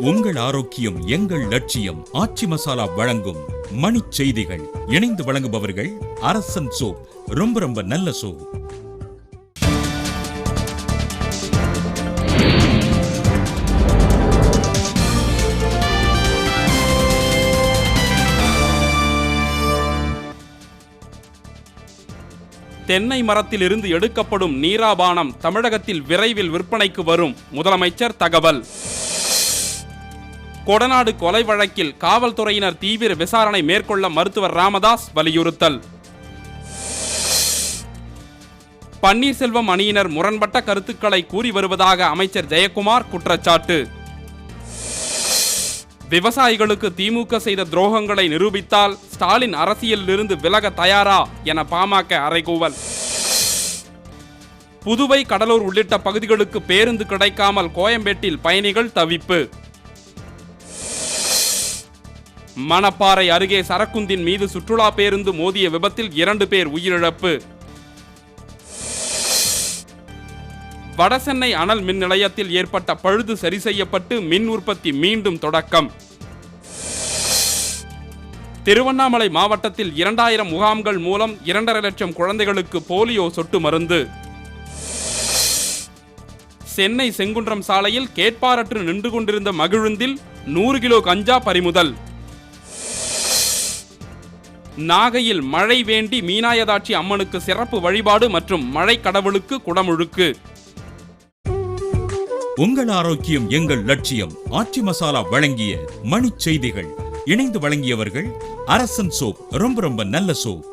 உங்கள் ஆரோக்கியம் எங்கள் லட்சியம். ஆச்சி மசாலா வழங்கும் மணிச் செய்திகள். இணைந்து வழங்குபவர்கள் அரசன் சோப். ரொம்ப நல்ல சோப். தென்னை மரத்திலிருந்து எடுக்கப்படும் நீராபானம் தமிழகத்தில் விரைவில் விற்பனைக்கு வரும். முதலமைச்சர் தகவல். கொடநாடு கொலை வழக்கில் காவல்துறையினர் தீவிர விசாரணை மேற்கொள்ள மருத்துவர் ராமதாஸ் வலியுறுத்தல். பன்னீர்செல்வம் அணியினர் முரண்பட்ட கருத்துக்களை கூறி வருவதாக அமைச்சர் ஜெயக்குமார் குற்றச்சாட்டு. விவசாயிகளுக்கு திமுக செய்த துரோகங்களை நிரூபித்தால் ஸ்டாலின் அரசியலிலிருந்து விலக தயாரா என பாமக அறைகூவல். புதுவை, கடலூர் உள்ளிட்ட பகுதிகளுக்கு பேருந்து கிடைக்காமல் கோயம்பேட்டில் பயணிகள் தவிப்பு. மணப்பாறை அருகே சரக்குந்தின் மீது சுற்றுலா பேருந்து மோதிய விபத்தில் 2 பேர் உயிரிழப்பு. வடசென்னை அனல் மின் நிலையத்தில் ஏற்பட்ட பழுது சரி செய்யப்பட்டு மின் உற்பத்தி மீண்டும் தொடக்கம். திருவண்ணாமலை மாவட்டத்தில் 2000 முகாம்கள் மூலம் 2.5 லட்சம் குழந்தைகளுக்கு போலியோ சொட்டு மருந்து. சென்னை செங்குன்றம் சாலையில் கேட்பாரற்று நின்று கொண்டிருந்த மகிழுந்தில் 100 கிலோ கஞ்சா பறிமுதல். நாகையில் மழை வேண்டி மீனாயதாட்சி அம்மனுக்கு சிறப்பு வழிபாடு மற்றும் மழை கடவுளுக்கு குடமுழுக்கு. உங்கள் ஆரோக்கியம் எங்கள் லட்சியம். ஆச்சி மசாலா வழங்கிய மணிச் செய்திகள். இணைந்து வழங்கியவர்கள் அரசன் சோப். ரொம்ப நல்ல சோப்.